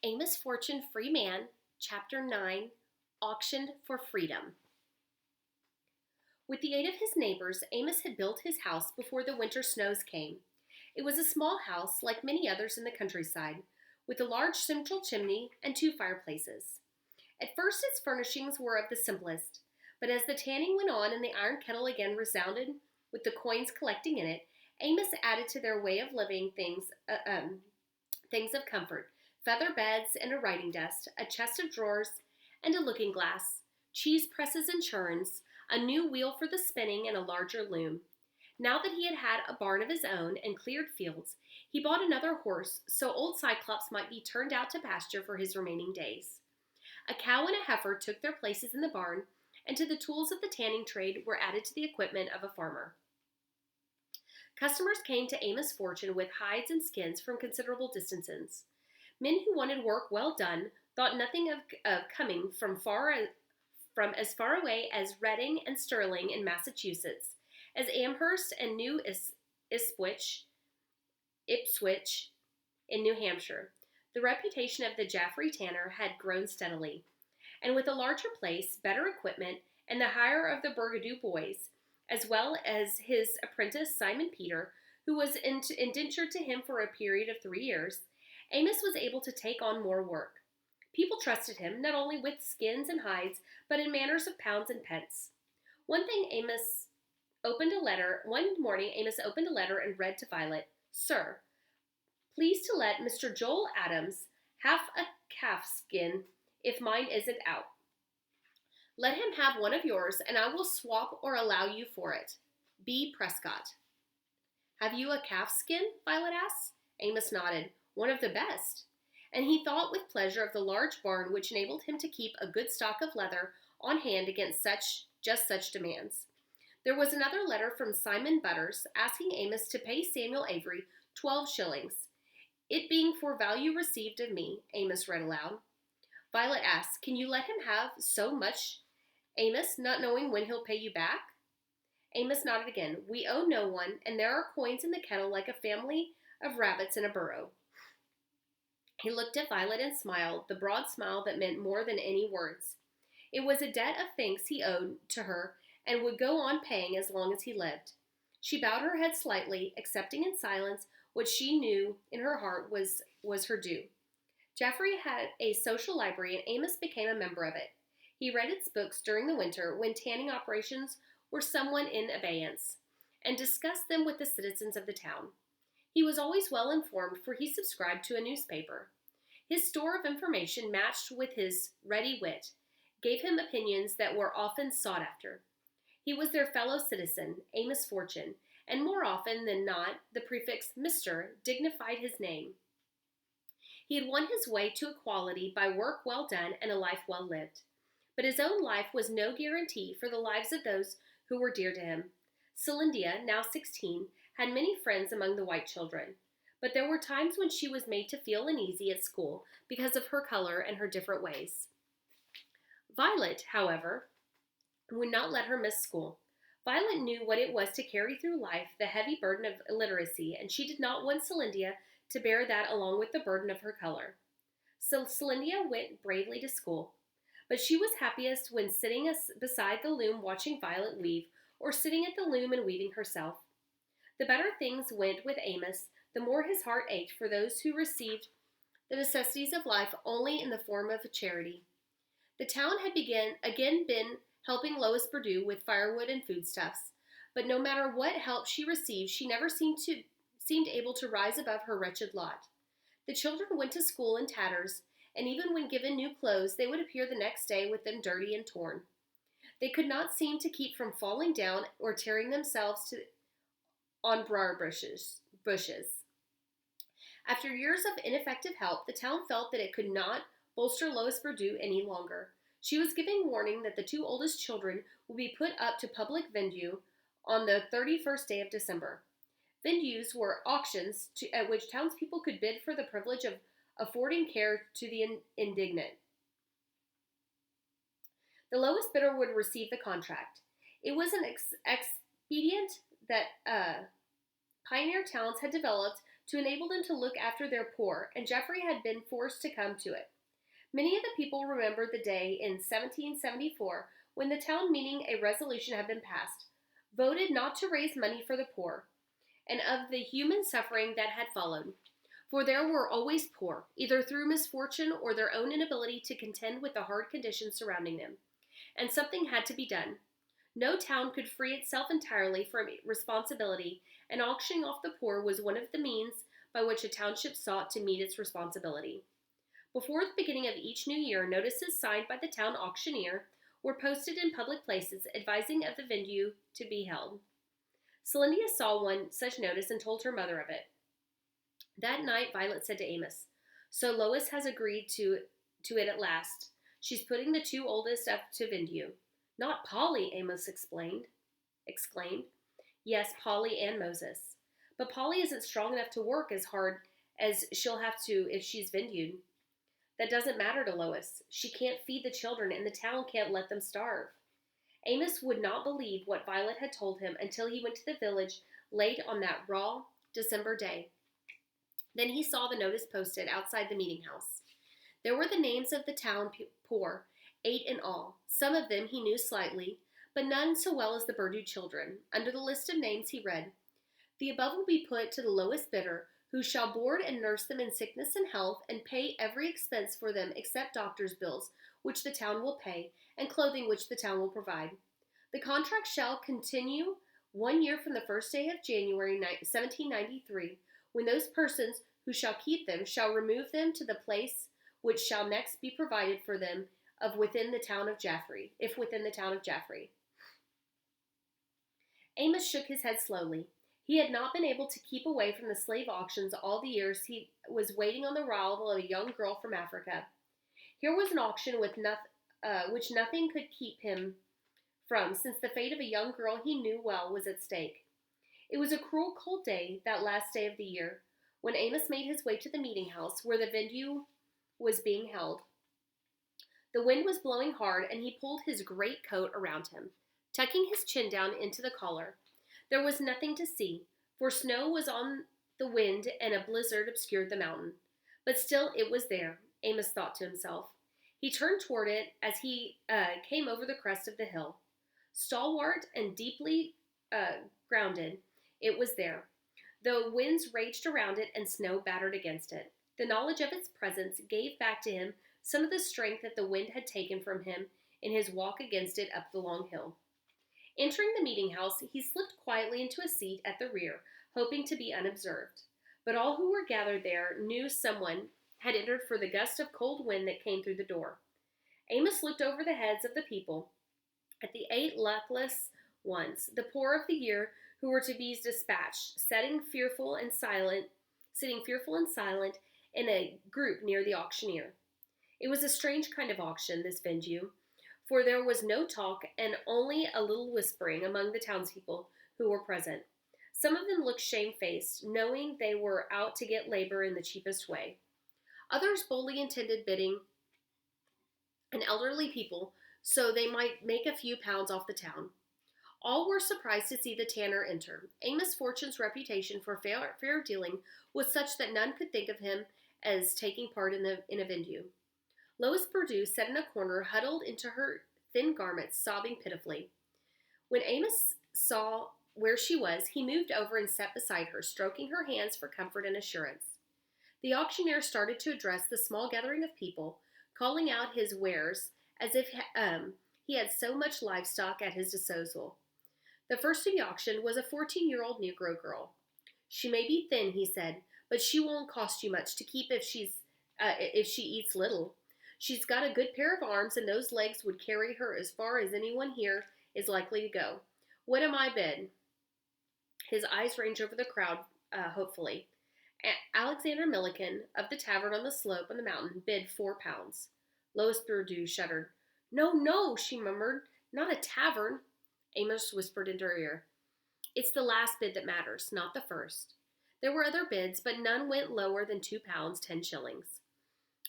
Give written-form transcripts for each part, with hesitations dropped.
Amos Fortune Free Man, Chapter 9, Auctioned for Freedom. With the aid of his neighbors, Amos had built his house before the winter snows came. It was a small house, like many others in the countryside, with a large central chimney and 2 fireplaces. At first, its furnishings were of the simplest, but as the tanning went on and the iron kettle again resounded with the coins collecting in it, Amos added to their way of living things of comfort: feather beds and a writing desk, a chest of drawers and a looking glass, cheese presses and churns, a new wheel for the spinning, and a larger loom. Now that he had had a barn of his own and cleared fields, he bought another horse so old Cyclops might be turned out to pasture for his remaining days. A cow and a heifer took their places in the barn, and to the tools of the tanning trade were added to the equipment of a farmer. Customers came to Amos Fortune with hides and skins from considerable distances. Men who wanted work well done thought nothing of coming from as far away as Reading and Sterling in Massachusetts, as Amherst and New Ipswich in New Hampshire. The reputation of the Jaffrey tanner had grown steadily, and with a larger place, better equipment, and the hire of the Perdue boys, as well as his apprentice Simon Peter, who was indentured to him for a period of 3 years, Amos was able to take on more work. People trusted him, not only with skins and hides, but in matters of pounds and pence. One morning, Amos opened a letter and read to Violet, "Sir, please to let Mr. Joel Adams have a calfskin if mine isn't out. Let him have one of yours, and I will swap or allow you for it. B. Prescott." "Have you a calfskin?" Violet asked. Amos nodded. "One of the best." And he thought with pleasure of the large barn which enabled him to keep a good stock of leather on hand against just such demands. There was another letter from Simon Butters asking Amos to pay Samuel Avery 12 shillings. "It being for value received of me," Amos read aloud. Violet asked, "Can you let him have so much, Amos, not knowing when he'll pay you back?" Amos nodded again. "We owe no one, and there are coins in the kettle like a family of rabbits in a burrow." He looked at Violet and smiled, the broad smile that meant more than any words. It was a debt of thanks he owed to her and would go on paying as long as he lived. She bowed her head slightly, accepting in silence what she knew in her heart was her due. Jaffrey had a social library, and Amos became a member of it. He read its books during the winter when tanning operations were somewhat in abeyance, and discussed them with the citizens of the town. He was always well informed, for he subscribed to a newspaper. His store of information, matched with his ready wit, gave him opinions that were often sought after. He was their fellow citizen, Amos Fortune, and more often than not the prefix Mr. dignified his name. He had won his way to equality by work well done and a life well lived. But his own life was no guarantee for the lives of those who were dear to him. Celindia, now 16, had many friends among the white children, but there were times when she was made to feel uneasy at school because of her color and her different ways. Violet, however, would not let her miss school. Violet knew what it was to carry through life the heavy burden of illiteracy, and she did not want Celindia to bear that along with the burden of her color. So Celindia went bravely to school, but she was happiest when sitting beside the loom watching Violet weave, or sitting at the loom and weaving herself. The better things went with Amos, the more his heart ached for those who received the necessities of life only in the form of a charity. The town had again been helping Lois Perdue with firewood and foodstuffs, but no matter what help she received, she never seemed able to rise above her wretched lot. The children went to school in tatters, and even when given new clothes, they would appear the next day with them dirty and torn. They could not seem to keep from falling down or tearing themselves on briar bushes. After years of ineffective help, the town felt that it could not bolster Lois Perdue any longer. She was giving warning that the 2 oldest children would be put up to public vendue on the 31st day of December. Vendues were auctions at which townspeople could bid for the privilege of affording care to the indigent. The lowest bidder would receive the contract. It was an expedient that pioneer towns had developed to enable them to look after their poor, and Jaffrey had been forced to come to it. Many of the people remembered the day in 1774 when the town meeting a resolution had been passed, voted not to raise money for the poor, and of the human suffering that had followed. For there were always poor, either through misfortune or their own inability to contend with the hard conditions surrounding them, and something had to be done. No town could free itself entirely from responsibility, and auctioning off the poor was one of the means by which a township sought to meet its responsibility. Before the beginning of each new year, notices signed by the town auctioneer were posted in public places advising of the venue to be held. Celindia saw one such notice and told her mother of it. That night, Violet said to Amos, "So Lois has agreed to it at last. She's putting the two oldest up to venue." "Not Polly," Amos exclaimed. "Yes, Polly and Moses. But Polly isn't strong enough to work as hard as she'll have to if she's venued. That doesn't matter to Lois. She can't feed the children, and the town can't let them starve." Amos would not believe what Violet had told him until he went to the village late on that raw December day. Then he saw the notice posted outside the meeting house. There were the names of the town poor, 8 in all. Some of them he knew slightly, but none so well as the Perdue children. Under the list of names he read, "The above will be put to the lowest bidder, who shall board and nurse them in sickness and health, and pay every expense for them except doctor's bills, which the town will pay, and clothing which the town will provide. The contract shall continue 1 year from the first day of January 1793, when those persons who shall keep them shall remove them to the place which shall next be provided for them if within the town of Jaffrey. Amos shook his head slowly. He had not been able to keep away from the slave auctions all the years he was waiting on the arrival of a young girl from Africa. Here was an auction which nothing could keep him from, since the fate of a young girl he knew well was at stake. It was a cruel, cold day, that last day of the year, when Amos made his way to the meeting house where the venue was being held. The wind was blowing hard, and he pulled his great coat around him, tucking his chin down into the collar. There was nothing to see, for snow was on the wind and a blizzard obscured the mountain. But still it was there, Amos thought to himself. He turned toward it as he came over the crest of the hill. Stalwart and deeply grounded, it was there, though winds raged around it and snow battered against it. The knowledge of its presence gave back to him some of the strength that the wind had taken from him in his walk against it up the long hill. Entering the meeting house, he slipped quietly into a seat at the rear, hoping to be unobserved. But all who were gathered there knew someone had entered for the gust of cold wind that came through the door. Amos looked over the heads of the people at the 8 luckless ones, the poor of the year, who were to be dispatched, sitting fearful and silent in a group near the auctioneer. It was a strange kind of auction, this venue, for there was no talk and only a little whispering among the townspeople who were present. Some of them looked shamefaced, knowing they were out to get labor in the cheapest way. Others boldly intended bidding an elderly people so they might make a few pounds off the town. All were surprised to see the tanner enter. Amos Fortune's reputation for fair dealing was such that none could think of him as taking part in a venue. Lois Perdue sat in a corner, huddled into her thin garments, sobbing pitifully. When Amos saw where she was, he moved over and sat beside her, stroking her hands for comfort and assurance. The auctioneer started to address the small gathering of people, calling out his wares as if he had so much livestock at his disposal. The first to be auctioned was a 14-year-old Negro girl. "She may be thin," he said, "but she won't cost you much to keep if she eats little. She's got a good pair of arms, and those legs would carry her as far as anyone here is likely to go. What am I bid?" His eyes ranged over the crowd hopefully. Alexander Milliken, of the tavern on the slope on the mountain, bid 4 pounds. Lois Perdue shuddered. "No, no," she murmured. "Not a tavern." Amos whispered into her ear. "It's the last bid that matters, not the first." There were other bids, but none went lower than 2 pounds, 10 shillings.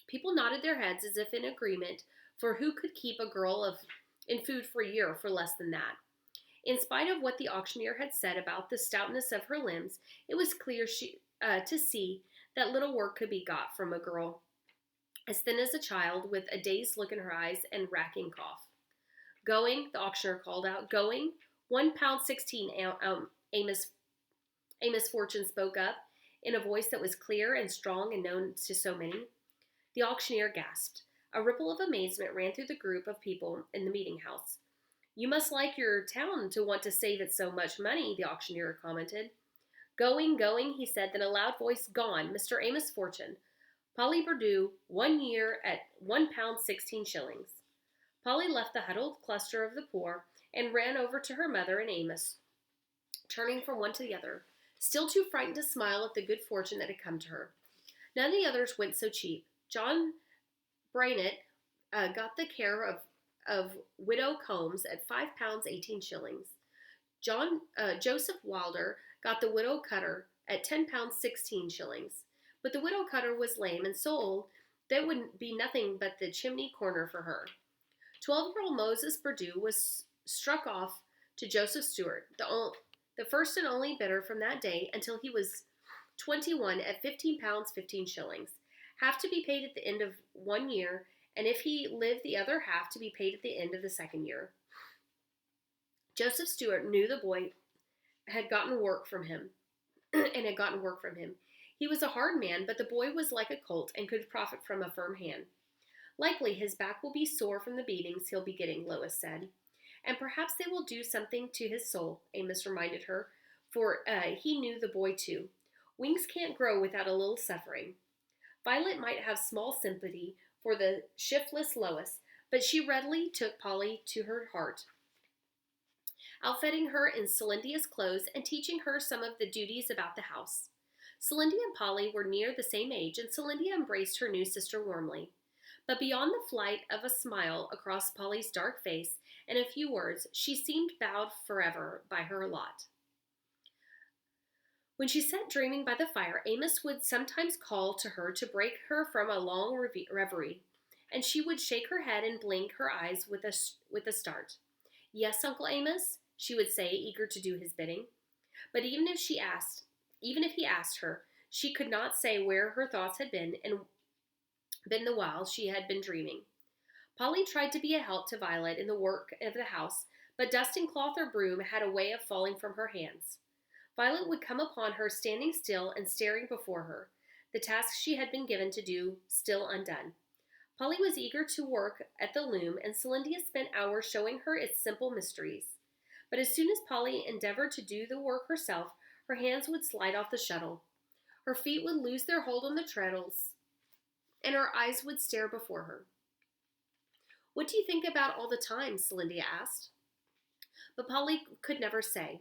People nodded their heads as if in agreement, for who could keep a girl in food for a year for less than that? In spite of what the auctioneer had said about the stoutness of her limbs, it was clear to see that little work could be got from a girl as thin as a child with a dazed look in her eyes and racking cough. Going, the auctioneer called out. Going, £1 16. Amos Fortune spoke up in a voice that was clear and strong and known to so many. The auctioneer gasped. A ripple of amazement ran through the group of people in the meeting house. You must like your town to want to save it so much money, the auctioneer commented. Going, he said, then a loud voice, gone, Mr. Amos Fortune. Polly Perdue, 1 year at £1 16 shillings. Polly left the huddled cluster of the poor and ran over to her mother and Amos, turning from one to the other, still too frightened to smile at the good fortune that had come to her. None of the others went so cheap. John Brainett got the care of Widow Combs at £5 18 shillings. Joseph Wilder got the Widow Cutter at £10 16 shillings. But the Widow Cutter was lame and so old that would be nothing but the chimney corner for her. 12-year-old Moses Perdue was struck off to Joseph Stewart, the first and only bidder from that day until he was 21 at £15 15 shillings, half to be paid at the end of 1 year, and if he lived the other half to be paid at the end of the second year. Joseph Stewart knew the boy had gotten work from him. He was a hard man, but the boy was like a colt and could profit from a firm hand. Likely his back will be sore from the beatings he'll be getting, Lois said. And perhaps they will do something to his soul, Amos reminded her, for he knew the boy too. Wings can't grow without a little suffering. Violet might have small sympathy for the shiftless Lois, but she readily took Polly to her heart, outfitting her in Celindia's clothes and teaching her some of the duties about the house. Celindia and Polly were near the same age, and Celindia embraced her new sister warmly. But beyond the flight of a smile across Polly's dark face and a few words, she seemed bowed forever by her lot. When she sat dreaming by the fire, Amos would sometimes call to her to break her from a long reverie, and she would shake her head and blink her eyes with a start. Yes, Uncle Amos, she would say, eager to do his bidding. But even if he asked her, she could not say where her thoughts had been the while she had been dreaming. Polly tried to be a help to Violet in the work of the house, but dusting cloth or broom had a way of falling from her hands. Violet would come upon her standing still and staring before her, the task she had been given to do still undone. Polly was eager to work at the loom, and Celindia spent hours showing her its simple mysteries. But as soon as Polly endeavored to do the work herself, her hands would slide off the shuttle. Her feet would lose their hold on the treadles, and her eyes would stare before her. What do you think about all the time? Celindia asked. But Polly could never say.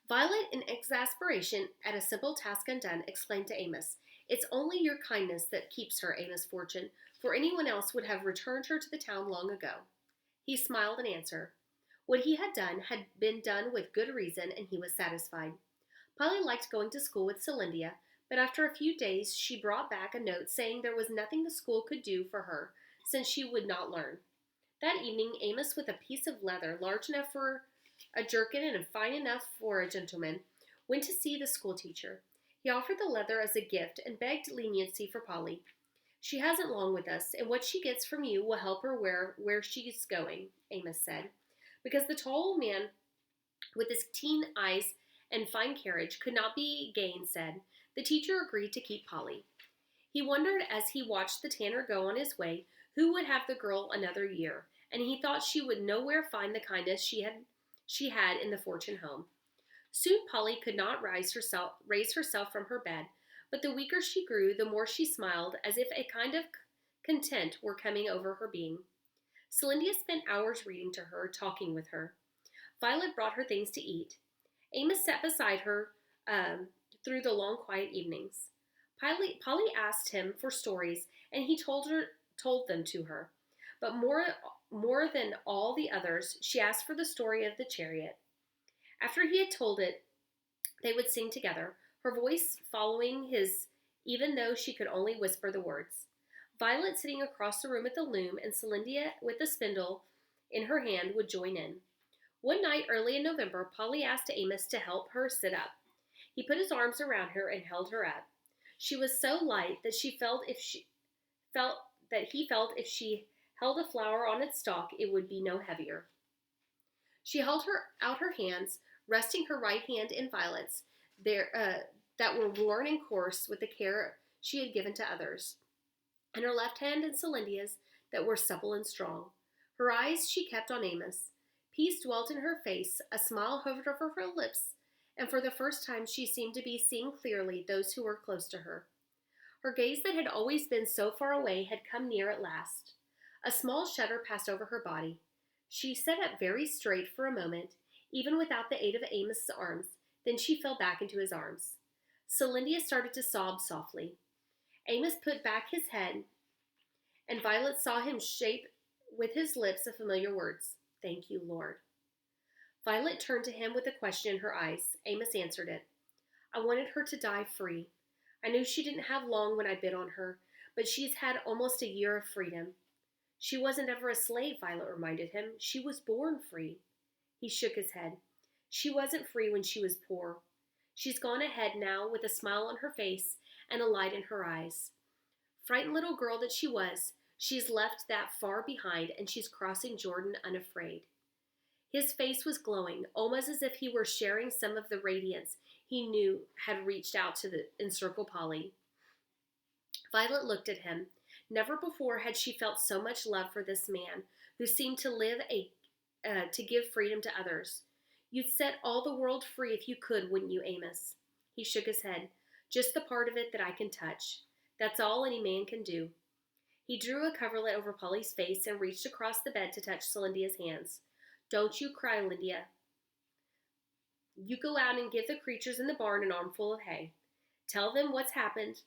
Violet, in exasperation at a simple task undone, exclaimed to Amos, It's only your kindness that keeps her, Amos Fortune, for anyone else would have returned her to the town long ago. He smiled in answer. What he had done had been done with good reason, and he was satisfied. Polly liked going to school with Celindia, but after a few days she brought back a note saying there was nothing the school could do for her, since she would not learn. That evening, Amos, with a piece of leather large enough for a jerkin and fine enough for a gentleman, went to see the schoolteacher. He offered the leather as a gift and begged leniency for Polly. She hasn't long with us, and what she gets from you will help her where she's going, Amos said, because the tall old man, with his keen eyes and fine carriage, could not be gainsaid. The teacher agreed to keep Polly. He wondered as he watched the tanner go on his way who would have the girl another year, and he thought she would nowhere find the kindness she had in the Fortune home. Soon Polly could not raise herself from her bed, but the weaker she grew, the more she smiled, as if a kind of content were coming over her being. Celindia spent hours reading to her, talking with her. Violet brought her things to eat. Amos sat beside her through the long, quiet evenings. Polly asked him for stories, and he told them to her. But more than all the others, she asked for the story of the chariot. After he had told it, they would sing together, her voice following his, even though she could only whisper the words. Violet, sitting across the room at the loom, and Celindia with the spindle in her hand, would join in. One night early in November, Polly asked Amos to help her sit up. He put his arms around her and held her up. She was so light that felt he felt if she held a flower on its stalk, it would be no heavier. She held her hands, resting her right hand in Violet's, that were worn and coarse with the care she had given to others, and her left hand in Celindia's, that were supple and strong. Her eyes she kept on Amos. Peace dwelt in her face, a smile hovered over her lips, and for the first time she seemed to be seeing clearly those who were close to her. Her gaze that had always been so far away had come near at last. A small shudder passed over her body. She sat up very straight for a moment, even without the aid of Amos's arms, then she fell back into his arms. Celindia started to sob softly. Amos put back his head, and Violet saw him shape with his lips the familiar words, "Thank you, Lord." Violet turned to him with a question in her eyes. Amos answered it. "I wanted her to die free. I knew she didn't have long when I bid on her, but she's had almost a year of freedom." "She wasn't ever a slave," Violet reminded him. "She was born free." He shook his head. "She wasn't free when she was poor. She's gone ahead now with a smile on her face and a light in her eyes. Frightened little girl that she was, she's left that far behind and she's crossing Jordan unafraid." His face was glowing, almost as if he were sharing some of the radiance he knew had reached out to encircle Polly. Violet looked at him. Never before had she felt so much love for this man, who seemed to live to give freedom to others. "You'd set all the world free if you could, wouldn't you, Amos?" He shook his head. "Just the part of it that I can touch. That's all any man can do." He drew a coverlet over Polly's face and reached across the bed to touch Celindia's hands. "Don't you cry, Lindia. You go out and give the creatures in the barn an armful of hay. Tell them what's happened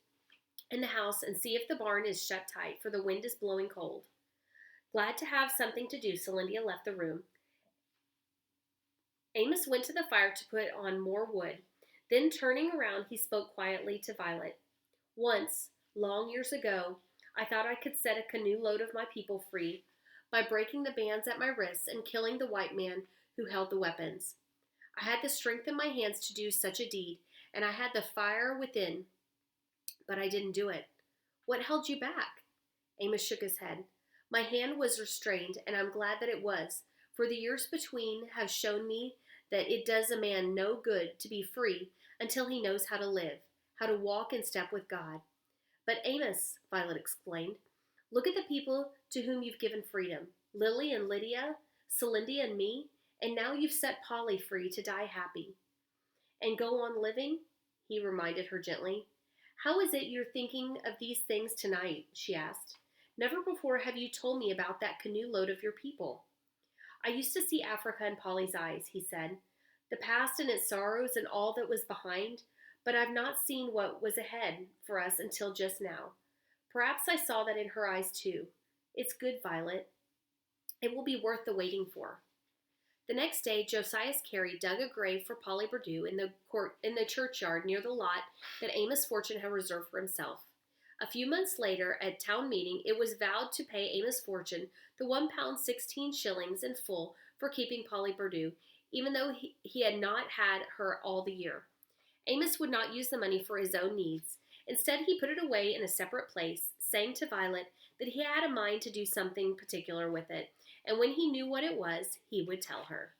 in the house and see if the barn is shut tight, for the wind is blowing cold." Glad to have something to do, Celindia left the room. Amos went to the fire to put on more wood. Then, turning around, he spoke quietly to Violet. "Once, long years ago, I thought I could set a canoe load of my people free by breaking the bands at my wrists and killing the white man who held the weapons. I had the strength in my hands to do such a deed, and I had the fire within, but I didn't do it. What held you back?" Amos shook his head. "My hand was restrained, and I'm glad that it was, for the years between have shown me that it does a man no good to be free until he knows how to live, how to walk in step with God." "But Amos," Violet explained, "look at the people to whom you've given freedom. Lily and Lydia, Celindia and me, and now you've set Polly free to die happy." "And go on living?" he reminded her gently. "How is it you're thinking of these things tonight?" she asked. "Never before have you told me about that canoe load of your people." "I used to see Africa in Polly's eyes," he said, "the past and its sorrows and all that was behind, but I've not seen what was ahead for us until just now. Perhaps I saw that in her eyes too. It's good, Violet. It will be worth the waiting for." The next day, Josias Carey dug a grave for Polly Perdue in the churchyard near the lot that Amos Fortune had reserved for himself. A few months later, at town meeting, it was vowed to pay Amos Fortune the £1.16 in full for keeping Polly Perdue, even though he had not had her all the year. Amos would not use the money for his own needs. Instead, he put it away in a separate place, saying to Violet that he had a mind to do something particular with it, and when he knew what it was, he would tell her.